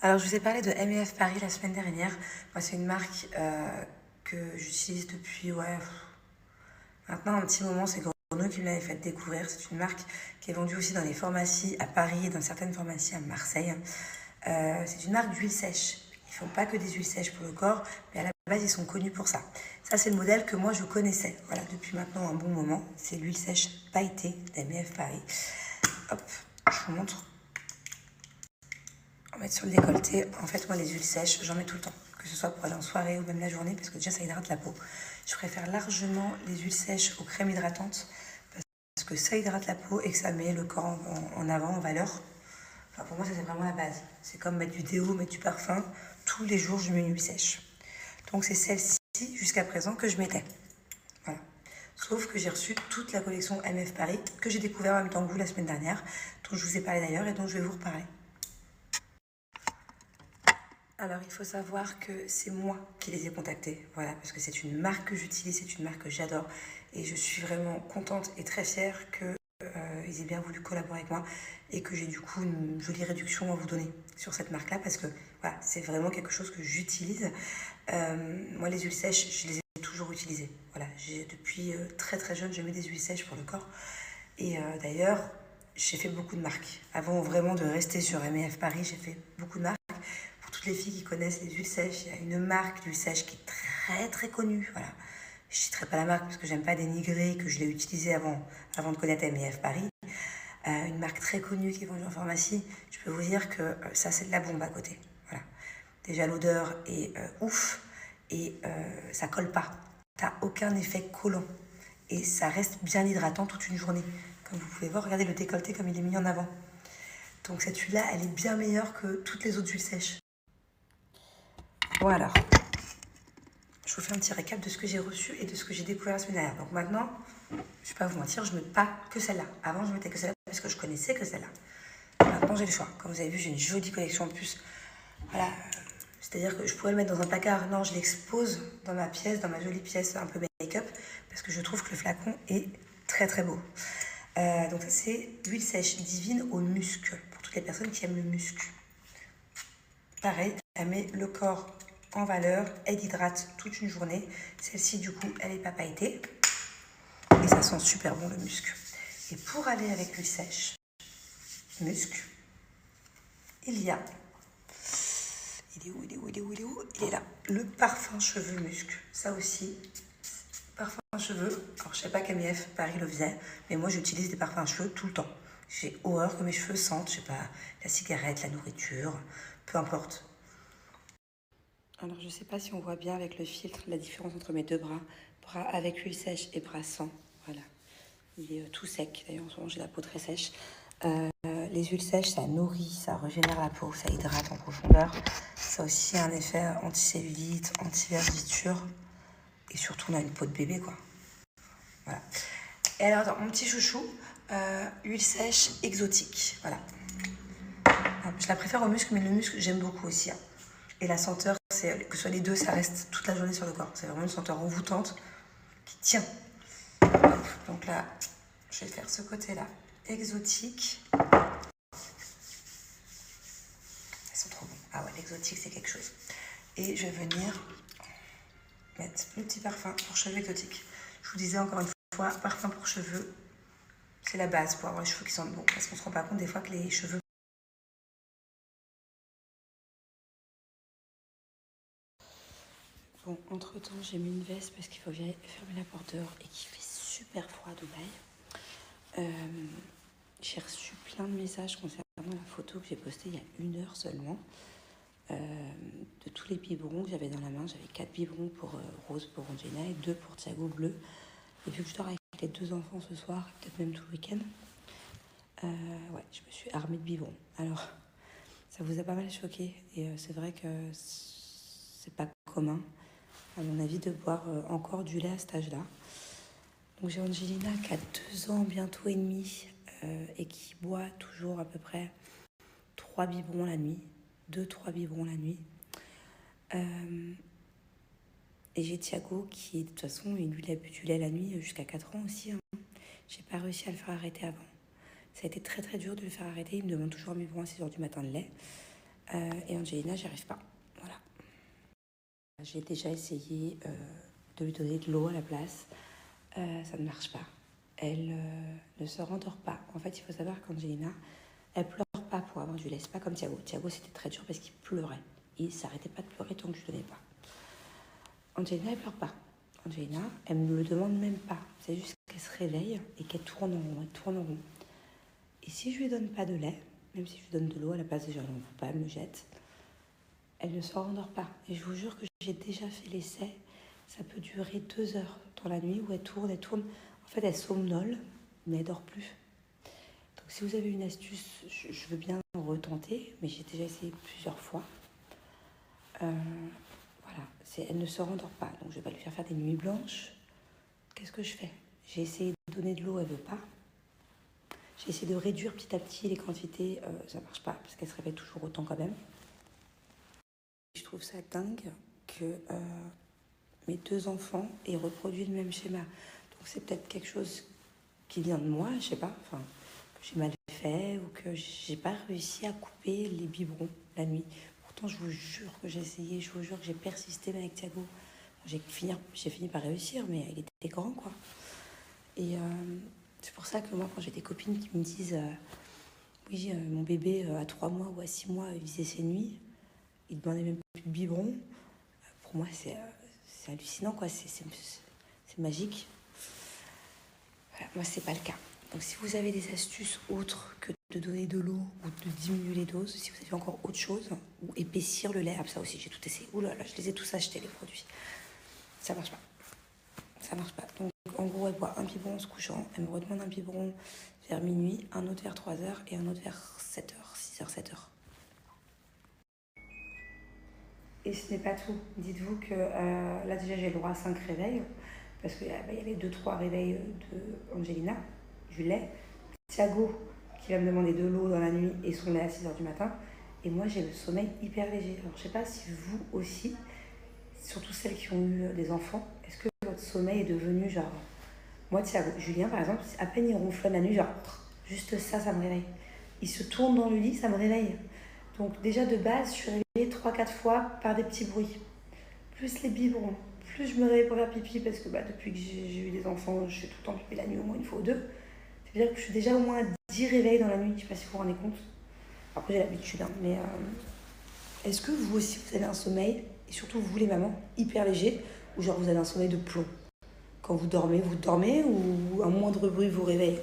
Alors, je vous ai parlé de MEF Paris la semaine dernière. Moi, c'est une marque que j'utilise depuis, maintenant un petit moment. C'est Grenouille qui me l'avait fait découvrir. C'est une marque qui est vendue aussi dans les pharmacies à Paris et dans certaines pharmacies à Marseille. C'est une marque d'huile sèche. Ils font pas que des huiles sèches pour le corps, mais à la base, ils sont connus pour ça. Ça, c'est le modèle que moi, je connaissais. Voilà, depuis maintenant un bon moment. C'est l'huile sèche pailletée d'MEF Paris. Hop, je vous montre. On va mettre sur le décolleté. En fait, moi, les huiles sèches, j'en mets tout le temps. Que ce soit pour aller en soirée ou même la journée, parce que déjà, ça hydrate la peau. Je préfère largement les huiles sèches aux crèmes hydratantes, parce que ça hydrate la peau et que ça met le corps en avant, en valeur. Enfin, pour moi, ça, c'est vraiment la base. C'est comme mettre du déo, mettre du parfum. Tous les jours, je mets une huile sèche. Donc, c'est celle-ci, jusqu'à présent, que je mettais. Voilà. Sauf que j'ai reçu toute la collection MEF Paris, que j'ai découvert en même temps que vous la semaine dernière, dont je vous ai parlé d'ailleurs et dont je vais vous reparler. Alors, il faut savoir que c'est moi qui les ai contactés, voilà, parce que c'est une marque que j'utilise, c'est une marque que j'adore, et je suis vraiment contente et très fière qu'ils aient bien voulu collaborer avec moi, et que j'ai du coup une jolie réduction à vous donner sur cette marque-là, parce que voilà, c'est vraiment quelque chose que j'utilise. Moi, les huiles sèches, je les ai toujours utilisées. Voilà, depuis très très jeune, je mets des huiles sèches pour le corps, et d'ailleurs, j'ai fait beaucoup de marques. Avant vraiment de rester sur MEF Paris, j'ai fait beaucoup de marques. Pour toutes les filles qui connaissent les huiles sèches, il y a une marque d'huile sèche qui est très très connue. Voilà. Je ne citerai pas la marque parce que j'aime pas dénigrer, que je l'ai utilisée avant de connaître MEF Paris. Une marque très connue qui est vendue en pharmacie. Je peux vous dire que ça, c'est de la bombe à côté. Voilà. Déjà, l'odeur est ouf et ça colle pas. T'as aucun effet collant et ça reste bien hydratant toute une journée. Comme vous pouvez voir, regardez le décolleté comme il est mis en avant. Donc cette huile-là, elle est bien meilleure que toutes les autres huiles sèches. Voilà. Je vous fais un petit récap de ce que j'ai reçu et de ce que j'ai découvert la semaine dernière. Donc maintenant, je ne vais pas vous mentir, je ne mets pas que celle-là. Avant, je mettais que celle-là parce que je connaissais que celle-là. Maintenant, j'ai le choix. Comme vous avez vu, j'ai une jolie collection en plus. Voilà. C'est-à-dire que je pourrais le mettre dans un placard. Non, je l'expose dans ma pièce, dans ma jolie pièce un peu make-up, parce que je trouve que le flacon est très très beau. Donc ça, c'est l'huile sèche divine au musc, pour toutes les personnes qui aiment le musc. Pareil, elle met le corps en valeur, elle hydrate toute une journée. Celle-ci, du coup, elle est pas pailletée. Et ça sent super bon le musc. Et pour aller avec l'huile sèche, musc, il y a... Il est là. Le parfum cheveux musc. Ça aussi, parfum cheveux. Alors, je sais pas qu'MF Paris le faisait, mais moi, j'utilise des parfums cheveux tout le temps. J'ai horreur que mes cheveux sentent, je sais pas, la cigarette, la nourriture, peu importe. Alors, je sais pas si on voit bien avec le filtre la différence entre mes deux bras. Bras avec huile sèche et bras sans. Voilà. Il est tout sec. D'ailleurs, en ce moment, j'ai la peau très sèche. Les huiles sèches, ça nourrit, ça régénère la peau, ça hydrate en profondeur. Ça a aussi un effet anti-cellulite, anti-vergeture. Et surtout, on a une peau de bébé, quoi. Voilà. Et alors, attends, mon petit chouchou, huile sèche exotique. Voilà. Je la préfère au musc, mais le musc, j'aime beaucoup aussi. Hein. Et la senteur, c'est que ce soit les deux, ça reste toute la journée sur le corps. C'est vraiment une senteur envoûtante qui tient. Hop, donc là, je vais faire ce côté-là. Exotique. Elles sont trop bons. Ah ouais, l'exotique, c'est quelque chose. Et je vais venir mettre le petit parfum pour cheveux exotiques. Je vous disais encore une fois, parfum pour cheveux, c'est la base pour avoir les cheveux qui sentent bon. Parce qu'on se rend pas compte des fois que les cheveux... Bon, entre-temps, j'ai mis une veste parce qu'il faut fermer la porte dehors et qu'il fait super froid à Dubaï. J'ai reçu plein de messages concernant la photo que j'ai postée il y a 1 heure seulement. De tous les biberons que j'avais dans la main. J'avais 4 biberons pour Rose, pour Angelina et 2 pour Thiago bleu. Et vu que je dors avec les 2 enfants ce soir, peut-être même tout le week-end, ouais, je me suis armée de biberons. Alors, ça vous a pas mal choqué. Et c'est vrai que c'est pas commun, à mon avis, de boire encore du lait à cet âge-là. Donc j'ai Angelina qui a 2 ans, bientôt et demi, et qui boit toujours à peu près 3 biberons la nuit. 2-3 biberons la nuit. Et j'ai Thiago qui, de toute façon, lui, il a bu du lait la nuit jusqu'à 4 ans aussi. Hein. J'ai pas réussi à le faire arrêter avant. Ça a été très très dur de le faire arrêter. Il me demande toujours un biberon à 6h du matin de lait. Et Angelina, j'y arrive pas. Voilà. J'ai déjà essayé de lui donner de l'eau à la place. Ça ne marche pas. Elle ne se rendort pas. En fait, il faut savoir qu'Angelina, elle pleure pas pour avoir du lait. C'est pas comme Thiago. Thiago, c'était très dur parce qu'il pleurait. Il s'arrêtait pas de pleurer tant que je ne donnais pas. Angelina, elle pleure pas. Angelina, elle ne me le demande même pas. C'est juste qu'elle se réveille et qu'elle tourne en rond. Elle tourne en rond. Et si je lui donne pas de lait, même si je lui donne de l'eau à la place de jardin, pas, elle me jette, elle ne se rendort pas. Et je vous jure que j'ai déjà fait l'essai. Ça peut durer 2 heures dans la nuit où elle tourne, elle tourne. En fait, elle somnole, mais elle dort plus. Donc, si vous avez une astuce, je veux bien retenter, mais j'ai déjà essayé plusieurs fois. Voilà, elle ne se rendort pas. Donc, je ne vais pas lui faire des nuits blanches. Qu'est-ce que je fais? J'ai essayé de donner de l'eau, elle ne veut pas. J'ai essayé de réduire petit à petit les quantités. Ça ne marche pas, parce qu'elle se réveille toujours autant quand même. Je trouve ça dingue que mes 2 enfants aient reproduit le même schéma. Donc, c'est peut-être quelque chose qui vient de moi, je sais pas, enfin, que j'ai mal fait ou que j'ai pas réussi à couper les biberons la nuit. Pourtant, je vous jure que j'ai essayé, je vous jure que j'ai persisté avec Thiago. J'ai fini par réussir, mais il était grand, quoi. Et c'est pour ça que moi, quand j'ai des copines qui me disent oui, mon bébé à 3 mois ou à 6 mois, il faisait ses nuits, il demandait même plus de biberon. Pour moi, c'est hallucinant, quoi. C'est magique. Voilà, moi, c'est pas le cas. Donc, si vous avez des astuces autres que de donner de l'eau ou de diminuer les doses, si vous avez encore autre chose, ou épaissir le lait, ça aussi, j'ai tout essayé. Ouh là là, je les ai tous achetés, les produits. Ça marche pas. Ça marche pas. Donc, en gros, elle boit un biberon en se couchant. Elle me redemande un biberon vers minuit, un autre vers 3h et un autre vers 7h, 6h, 7h. Et ce n'est pas tout. Dites-vous que là, déjà, j'ai le droit à 5 réveils. Parce qu'il y avait 2-3 réveils de Angelina, du lait. Thiago, qui va me demander de l'eau dans la nuit et son lait à 6h du matin. Et moi, j'ai le sommeil hyper léger. Alors, je sais pas si vous aussi, surtout celles qui ont eu des enfants, est-ce que votre sommeil est devenu genre... Moi, Thiago, Julien, par exemple, à peine il ronfle la nuit, genre, juste ça me réveille. Il se tourne dans le lit, ça me réveille. Donc, déjà de base, je suis réveillée 3-4 fois par des petits bruits. Plus les biberons. Plus je me réveille pour faire pipi, parce que depuis que j'ai eu des enfants, je fais tout le temps pipi la nuit, au moins une fois ou deux. C'est-à-dire que je suis déjà au moins à 10 réveils dans la nuit, je ne sais pas si vous vous rendez compte. Après, j'ai l'habitude, mais est-ce que vous aussi, vous avez un sommeil, et surtout vous les mamans, hyper léger, ou genre vous avez un sommeil de plomb? Quand vous dormez ou un moindre bruit vous réveille?